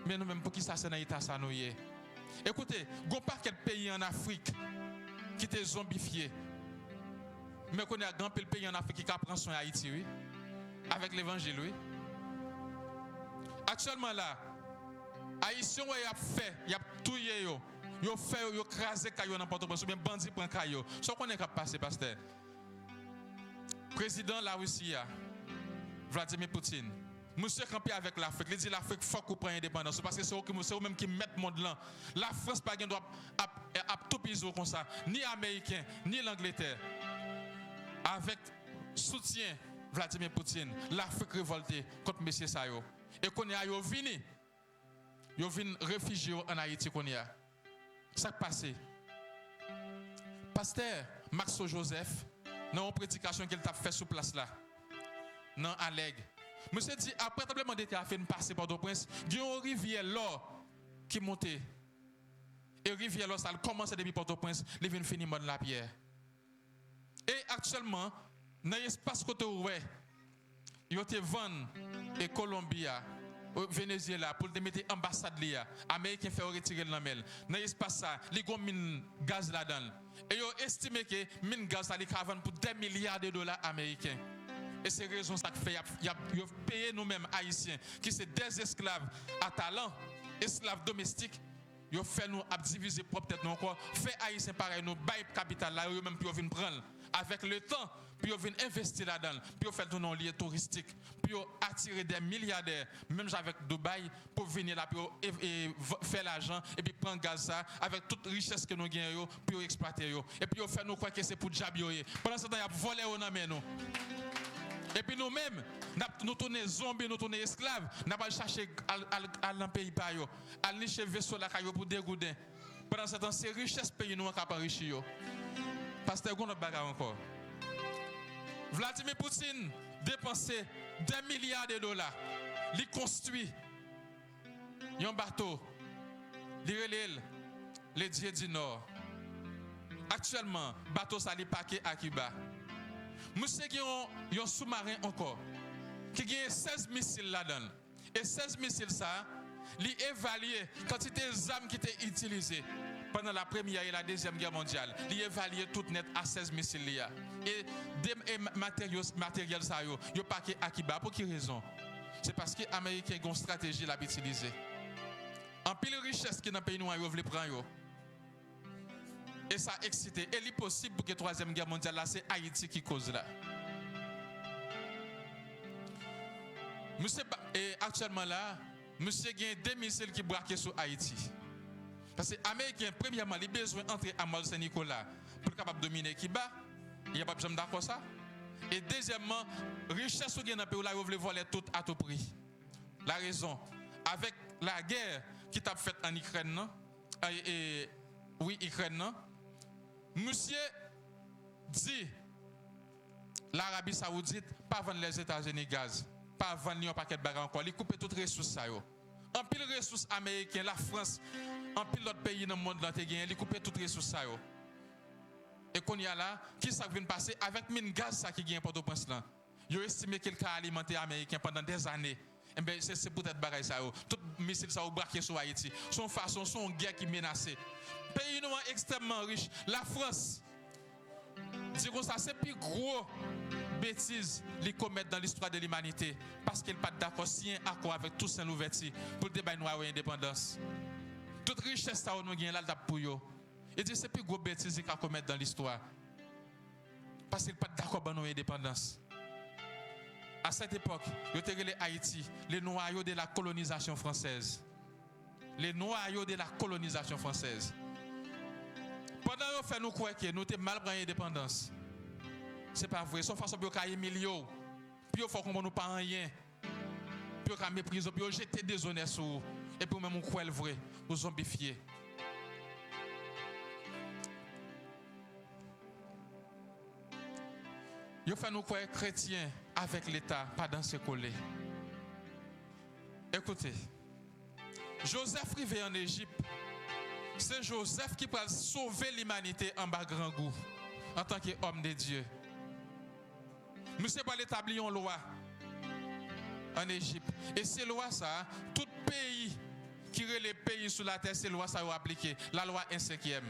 Mais nous-mêmes, pour qui ça c'est dans l'état ça nous y est? Écoutez, il n'y a pas quel pays en Afrique qui est zombifié. Mais qu'on a un grand pays en Afrique qui prend soin d'Haïti, oui. Avec l'évangile, oui. Actuellement là, Haïtien, il a fait, il a tué, il a fait, il a crasé caillou dans Port-au-Prince, ou bien bandit prend caillou. Ce qu'on est capable de passer, pasteur. président de la Russie, Vladimir Poutine, monsieur campé avec l'Afrique, il dit l'Afrique faut qu'on prenne indépendance parce que c'est eux-mêmes qui mettent le monde là. La France pas doit tout piser comme ça, ni américain, ni l'Angleterre. Avec soutien Vladimir Poutine, l'Afrique révoltée contre monsieur Sayo. Et qu'on y a vini, yo vinn réfugié en Haïti qu'on y a. Ça qui passé. Pasteur Maxo Joseph, dans une prédication qu'il t'a fait sur place là, dans Allègre. Monsieur dit, après tremblement de terre a fait passer par Port-au-Prince, il y a une rivière là qui monte. Et rivière là, ça commence depuis Port-au-Prince, il vient finir dans la pierre. Et actuellement, dans l'espace côté ouest, il y a des ventes et Colombia, Venezuela, pour te mettre ambassade là, Américain fait retirer le namel. Dans l'espace ça, les gros mine gaz là-dedans. Et ils ont estimé que mine gaz ça les vendre pour 2 milliards de dollars américains. Et c'est raison ça que fait y a payé nous-mêmes haïtiens qui sont des esclaves à talent, esclaves domestiques. Ils fait nous diviser propre tête nous encore, fait haïtiens pareil nous bail capital là eux même puis venir prendre avec le temps, puis ils viennent investir là-dedans, puis ils font un lieu touristique, puis ils attirer des milliardaires, même avec Dubaï, pour venir là, puis ils faire l'argent, et puis prendre gaz ça, avec toute richesse que nous gagnons, puis ils exploiter. Et puis ils font nous croire que c'est pour diabler. Pendant ce temps, ils volent au nom nous. Et puis nous-mêmes, nous tournons zombies, nous tournons esclaves, nous pas chercher à dans pays par yo, à nicher vaisseau là pour dégoûter. Pendant ce temps, c'est richesse pays nous qui enrichir. Pasteur Gon notre bagarre encore. Vladimir Poutine dépensé 2 milliards de dollars. Il construit un bateau. Il relève les dieux du Nord. Actuellement, bateau ça li paquet à Cuba. Monsieur qui ont un sous-marin encore qui a 16 missiles là-dedans. Et 16 missiles ça, li évalué quantité d'armes qui étaient utilisées pendant la première et la deuxième guerre mondiale. Il évalué tout net à 16 missiles. Et des matériels ça yo paquet à Cuba. Pour quelle raison? C'est parce que les Américains ont une stratégie à utiliser. En pile richesse qui dans le pays nous veulent prendre. Et ça a excité. Et il est possible pour que la troisième guerre mondiale, là, c'est Haïti qui cause là. Monsieur, et actuellement là, monsieur a 2 missiles qui braquent sur Haïti. Parce que les Américains, premièrement, ils ont besoin d'entrer à Mont-Saint-Nicolas pour capable dominer Cuba. Il n'y a pas besoin d'accord ça. Et deuxièmement, richesse ou bien dans le pays là, ils veulent voler tout à tout prix. La raison, avec la guerre qui t'a faite en Ukraine, non? Ukraine, non? Monsieur dit l'Arabie Saoudite pas vendre les États-Unis gaz, pas vendre un paquet de bagages encore, il coupe toutes les ressources ça yo. En pile ressources américaines, la France, en pile d'autres pays dans le monde là te gagne, il coupe toutes les ressources ça yo. Et qu'on y a là, qui ça vient passer avec mine gaz ça qui gagne Port-au-Prince là. Yo estimé qu'il a alimenté américain pendant des années. Eh bien, c'est peut-être bagaille ça yo. Tout missile ça au braqué sur Haïti. Son façon, son guerre qui menace. Pays nous extrêmement riche. La France, dit que ça c'est plus gros bêtise qu'ils commettent dans l'histoire de l'humanité parce qu'ils pas d'accord si un accord avec tous ces ouverture pour le débat noir et indépendance. Toute richesse ça nous gagne là pour yo. Et dit c'est plus gros bêtise qu'ils commettent dans l'histoire parce qu'ils pas d'accord avec nos indépendance. À cette époque, ils ont relé Haïti, les noyaux de la colonisation française. Les noyaux de la colonisation française. Pendant que nous croyons que nous avons mal pris l'indépendance, ce n'est pas vrai. Son façon de faire millions, puis il faut qu'on ne pas rien, puis on mépriser, puis on jeter des honneurs sur vous, et puis même on croit le vrai, vous zombifier. Il faut nous croire chrétiens avec l'État, pas dans ce collet. Écoutez, Joseph arrivé en Égypte. C'est Joseph qui peut sauver l'humanité en bas grand goût, en tant qu'homme de Dieu. Monsieur va établir une loi en Égypte. Et ces lois, ça, tout pays qui est les pays sur la terre, ces lois, ça va appliquer. La loi 1/5.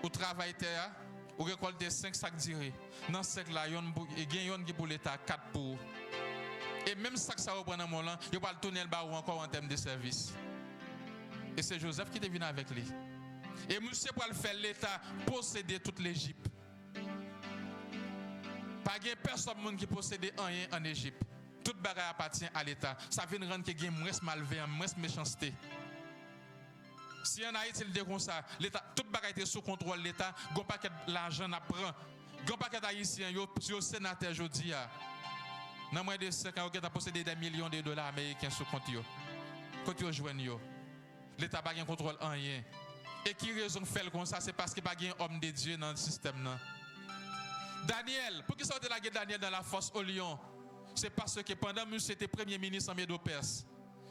Au travail terre, ou récolter 5 sacs d'iré. Dans ce sac-là, il y a un qui pour l'État, 4 pour. Et même sac ça va prendre un moment, il va le tourner le bas ou encore en termes de service. Et c'est Joseph qui est venu avec lui. Et monsieur pour le faire l'État posséder toute l'Égypte. Pas de personne qui possède rien en Égypte. Toute bagaille appartient à l'État. Ça vient rendre que gagne moins malveillance, moins méchanceté. Si en Haïti il dit comme ça, l'État toute bagaille était sous contrôle l'État, gon paquet l'argent n'a prend. Gon paquet haïtien yo sénateur jodi a. Dans moins de 5 ans qui a possédé des millions de dollars américains sous compte yo. Quand yo joine yo. L'État pas gain contrôle en rien. Et qui raison fait comme ça, c'est parce qu'il pas gain homme de Dieu dans le système là. Daniel, pour qui sortait la guerre Daniel dans la fosse au lion? C'est parce que pendant que c'était premier ministre en Médo-Perse,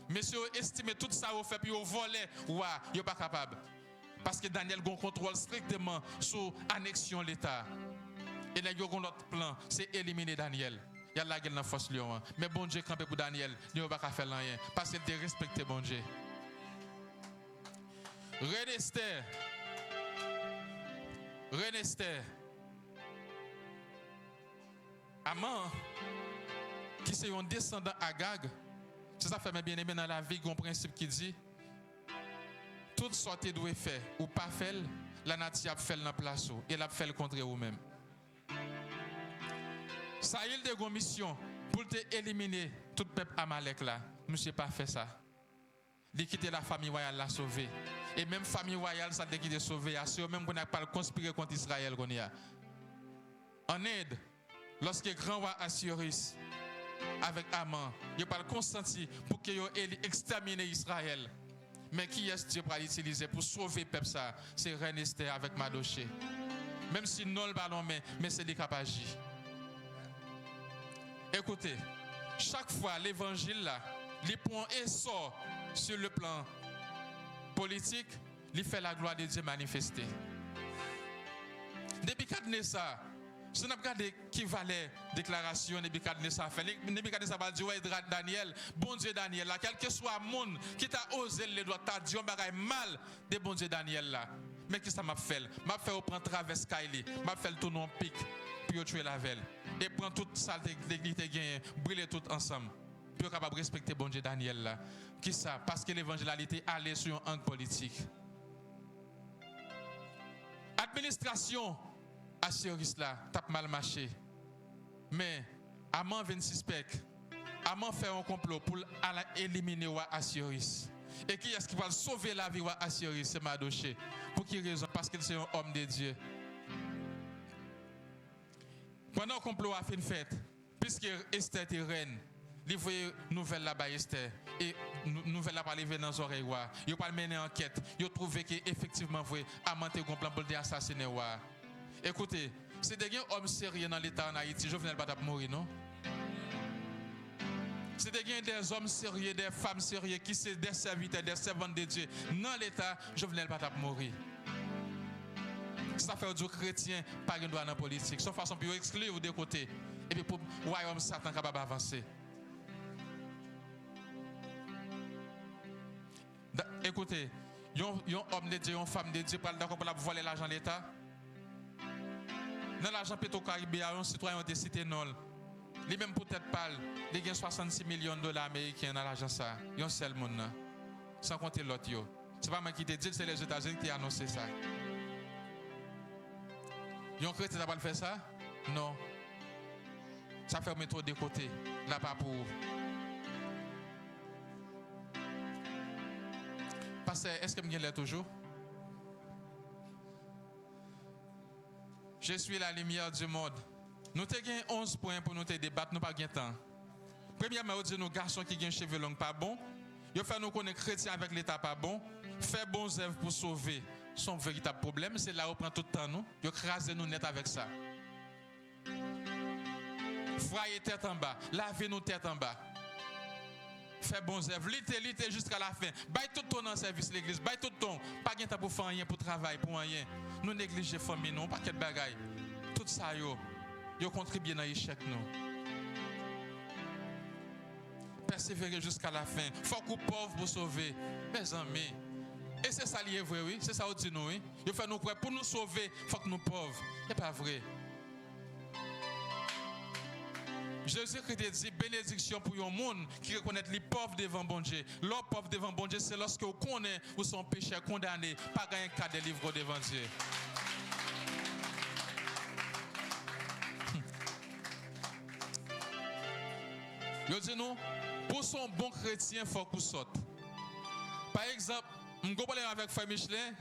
monsieur estimé tout ça au fait puis au volé, ouais, il pas capable. Parce que Daniel a un contrôle strictement sur l'annexion de l'État. Et là, il y a un autre plan, c'est éliminer Daniel. Il y a la guerre dans la fosse lion. Mais bon Dieu campé pour Daniel, il n'a pas faire rien. Parce qu'il a respecté bon Dieu. Reine Esther. Aman, qui c'est un descendant Agag, c'est ça fait mes bien-aimés dans la vie, un principe qui dit toute sorte doit faire ou pas faire, la nature a fait dans place et elle a fait contre vous-même. Ça il a une mission pour te éliminer tout le peuple Amalek là. Monsieur pas fait ça. De quitter la famille royale la sauver. Et même famille royale ça de quitter sauver, c'est même qu'on n'a pas conspiré contre Israël qu'on y a. En Inde, lorsque le grand roi Assyris avec Aman, il n'a pas consenti pour qu'il extermine Israël. Mais qui est-ce que Dieu va utiliser pour sauver le peuple ça? C'est Reine Esther avec Madoché. Même si non le ballon, mais c'est des capables. Écoutez, chaque fois l'évangile là, il prend essor sur le plan politique, il fait la gloire de Dieu manifester. Depuis Nebukadnessar, si on a regardé qui valait déclaration Nebukadnessar fait, Nebukadnessar va dire ouais Daniel, bon Dieu Daniel là, quel que soit le monde qui t'a osé les doigts, t'a dit on bagaille mal de bon Dieu Daniel là. Mais qu'est-ce que ça m'a fait? M'a fait au prendre traverse Kylie, m'a fait le tourner en pic, puis tuer la velle. Et prendre toute saleté que gagné, brûler tout ensemble. Puis capable de respecter bon Dieu Daniel là. Qui ça? Parce que l'évangélité allait sur un angle politique. Administration Assyris là, tape mal marché. Mais Aman 26 pek, Aman fait un complot pour éliminer Assyris. Et qui est-ce qui va sauver la vie de Assyris? C'est Madoché. Pour quelle raison? Parce qu'il est un homme de Dieu. Pendant le complot a fait une fête, puisque Esther était reine, il voyait une nouvelle là-bas Esther. Et nouvelle là-bas arriver dans les oreilles. Il n'a pas mené enquête. Il a trouvé qu'effectivement, Aman était un plan pour assassiner. Écoutez, c'est des hommes sérieux dans l'État en Haïti. Jovenel pas mourir, non? C'est des hommes sérieux, des femmes sérieuses qui sont des serviteurs, des servantes de Dieu. Dans l'État, Jovenel pas mourir. Ça fait du chrétien, pas de droit dans la politique. Son façon pour exclure de côté. Et puis pour le royaume Satan capable d'avancer. Écoutez, un homme de Dieu, une femme de Dieu, pas d'accord pour voler l'argent de l'État. Dans l'argent Petro-Caribéen, un citoyen de cité non. Les mêmes peut-être parle, il y a 66 millions de dollars américains dans l'argent ça. Il y a un seul monde. Sans compter l'autre. Ce n'est pas moi qui te dit, c'est les États-Unis qui ont annoncé ça. Il y a un chrétien qui n'a pas fait ça? Non. Ça fait mettre de côté. Là, pas pour. Pasteur, est-ce que je l'ai toujours? Je suis la lumière du monde. Nous avons 11 points pour nous débattre, nous n'avons pas de temps. Premièrement, nous disons nos garçons qui ont des cheveux longs pas bon. Ils font nous connaître chrétiens avec l'État pas bon. Faire bons œuvres pour sauver son véritable problème. C'est là où on prend tout le temps nous. Ils écrasent nous net avec ça. Froyer tête en bas. Laver nos têtes en bas. Faire bons œuvres. Lutter jusqu'à la fin. Baille tout ton dans le service de l'église. Baille tout ton. Pas de temps pour faire rien, pour travailler, pour rien. Nous négligeons les familles, nous, pas de bagaille. Tout ça, yo contribue dans l'échec, nous. Persévérer jusqu'à la fin. Faut qu'on pauvre pour sauver. Mes amis. Et c'est ça, lié vrai, oui. C'est ça, on dit nous, oui. Il faut nous croire. Pour nous sauver, il faut que nous pauvres. Ce n'est pas vrai. Jésus-Christ dit bénédiction pour un monde qui reconnaît les pauvres devant bon Dieu. L'homme pauvre devant bon Dieu, c'est lorsque vous connaissez ou son péché condamné, pas gagner un cas de livre devant Dieu. Je dis nous, pour son bon chrétien, il faut qu'on sorte. Par exemple, je parle avec Frère Michelin,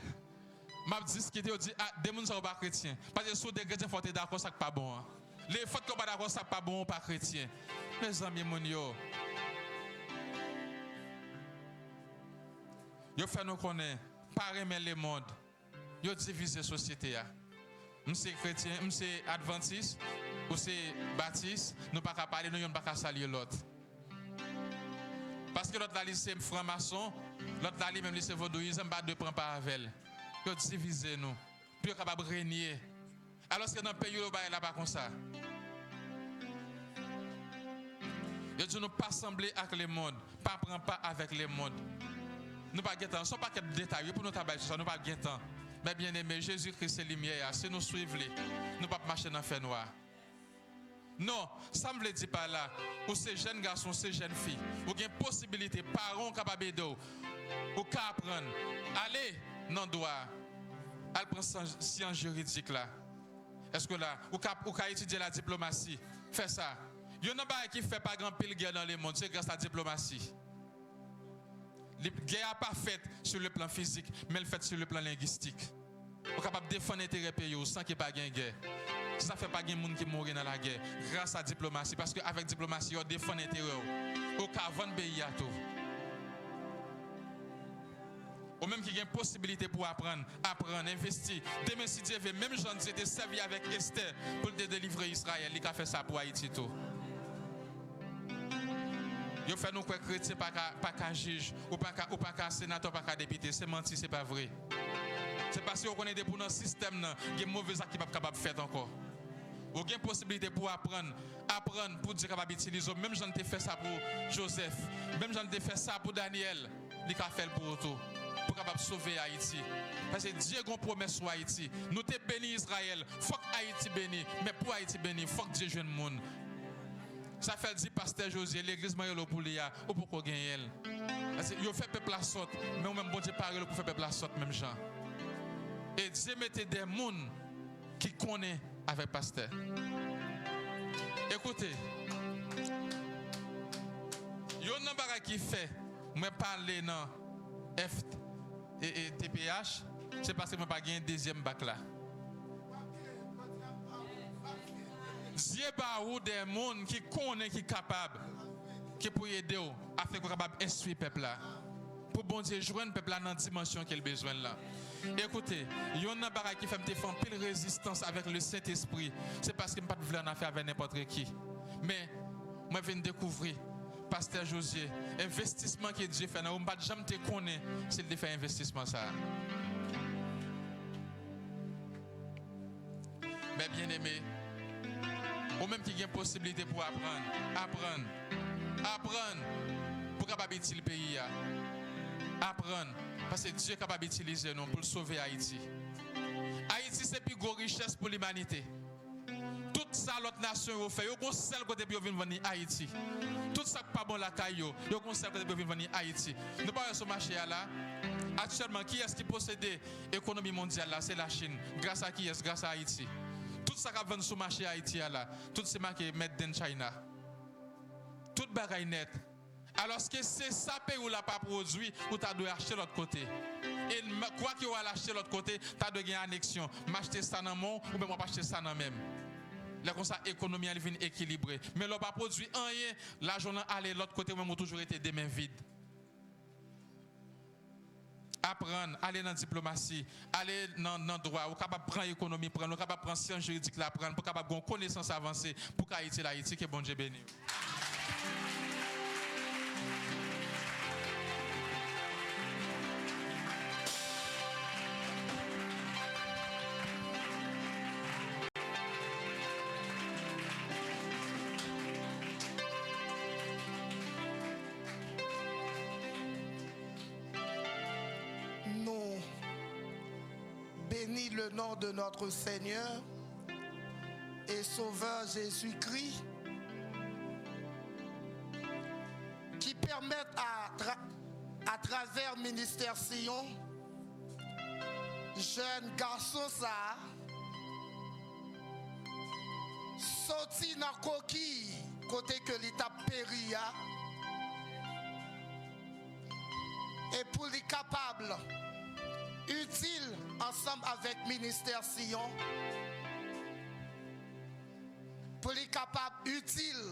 m'a discuté, dit, ah, des gens ne sont pas chrétiens. Parce que sur des chrétiens, il faut être d'accord, ça n'est pas bon. Les fautes qu'on pas d'accord, ça n'est pas bon, pas chrétien. Mes amis, mon yo. Yo fait nous connaître, pas aimer le monde. Yo divise la société. Monsieur chrétien, monsieur adventiste, ou c'est baptiste, nous pas parler, nous ne pas saluer l'autre. Parce que l'autre là, c'est franc-maçon, l'autre là, même c'est vaudouisme, pas de prendre pas avec elle. Yo divise nous, puis capable régner. Alors que dans le pays, il là pas comme ça. Yo dit nous pas sembler avec le monde, pas prendre pas avec le monde. Nous pas guettant, sont pas quelques détails pour nous travailler sur ça, nous pas guettant. Mais bien aimé, Jésus-Christ c'est lumière, si nous suivons, nous pas marcher dans le fer noir. Non, ça me le dit pas là. Ou ces jeunes garçons, ces jeunes filles, ou avez une possibilité, parents capables d'aider, ou qu'à apprendre. Allez, non droit. Allez prendre science juridique là. Est-ce que là, ou qu'à étudier la diplomatie, fais ça. Il y en a pas qui fait pas grand pile guerre dans le monde, c'est grâce à la diplomatie. La guerre n'est pas faite sur le plan physique, mais elle est faite sur le plan linguistique. Vous êtes capable de défendre l'intérêt pays sans qu'il n'y ait pas de guerre. Ça ne fait pas de monde qui mourent dans la guerre grâce à la diplomatie. Parce qu'avec la diplomatie, on défend l'intérêt. Au cas de pays à tout. Ou même qui a une possibilité pour apprendre, investir. Demain, si Dieu veut, même Jean était servi avec Esther pour délivrer Israël. Il a fait ça pour Haïti tout. Yo fait nous quoi chrétien pas qu'un juge ou pas qu'un sénateur pas qu'un député, c'est menti, c'est pas vrai. C'est parce qu'on connaît pour notre système là, il y a mauvais actes qui pas capable faire encore. Ou une possibilité pour apprendre pour dire capable utiliser. Même j'en ai fait ça pour Joseph, même j'en ai fait ça pour Daniel, il a fait pour tout pour capable sauver Haïti. Parce que Dieu a une promesse sur Haïti. Nous t'es béni Israël, faut que Haïti béni, mais pour Haïti béni, faut que Dieu joue le monde. Ça fait dire pasteur José, l'église Mariolo pour l'IA, ou pour qu'on gagne. Il fait peuple la sorte, mais ou même bon Dieu parle pour faire peuple la sorte, même gens. Et Dieu mettait des gens qui connaissent avec pasteur. Écoutez, il y a un bagage qui fait, moi parler dans F et TPH, c'est parce que je n'ai pas gagné un deuxième bac là. Dieu a des gens qui connaissent, qui sont capables, qui peuvent aider à faire capable d'instruire le peuple là. Pour bon Dieu joindre le peuple là dans la dimension qu'il a besoin là. Écoutez, il y a un bagage qui fait me défendre pile résistance avec le Saint-Esprit. C'est parce que je ne peux pas vouloir en faire avec n'importe qui. Mais moi je viens de découvrir pasteur Josier, investissement que Dieu fait, on ne peut jamais te connaître s'il te fait investissement ça. Mais bien aimé, ou même qui a une possibilité pour apprendre pour capable utiliser le pays. Apprendre, parce que Dieu est capable d'utiliser nous pour sauver Haïti. Haïti, c'est plus grosse richesse pour l'humanité. Toute ça, l'autre nation, fait, il y a un seul côté pour venir Haïti. Tout ça, pas bon la caille, il y a un seul côté pour venir Haïti. Nous parlons sur le marché là. Actuellement, qui est-ce qui possède l'économie mondiale là? C'est la Chine. Grâce à qui est-ce? Grâce à Haïti. Tout ça qui vend sur le marché Haïti là, tout c'est marqué Made in China. Tout bagaille net. Alors que c'est ça pays où l'a pas produit, ou tu dois acheter l'autre côté. Et quoi qu'il va l'acheter l'autre côté, tu dois gagner annexion. M'acheter ça dans mon ou bien moi acheter ça dans même. Là comme ça économie elle vient équilibrée. Mais l'on pas produit rien, l'argent aller l'autre côté même toujours été des mains vides. Apprendre, aller dans la diplomatie, aller dans le droit, ou capable prendre l'économie, prendre, capable prendre science juridique là, prendre, pour capable avoir connaissance avancée pour qu'Haïti l'Haïti que bon Dieu béni. Bénis le nom de notre Seigneur et Sauveur Jésus-Christ qui permettent à travers Ministère Sion, jeune garçon ça, sorti dans la coquille côté que l'état péri a, et pour les capables, utile ensemble avec ministère Sion, pour les capables utile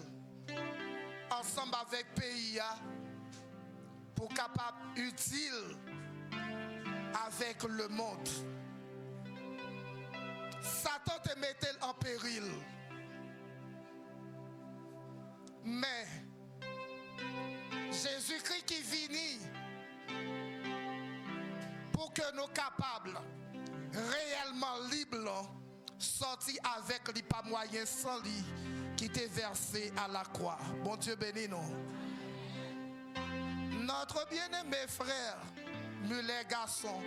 ensemble avec PIA, pour capable utile avec le monde. Satan te mettait en péril. Mais Jésus-Christ qui vient pour que nous capables réellement libres sortir avec les pas moyens sans lit qui était versé à la croix. Bon Dieu bénis nous. Notre bien-aimé frère Muller Garçon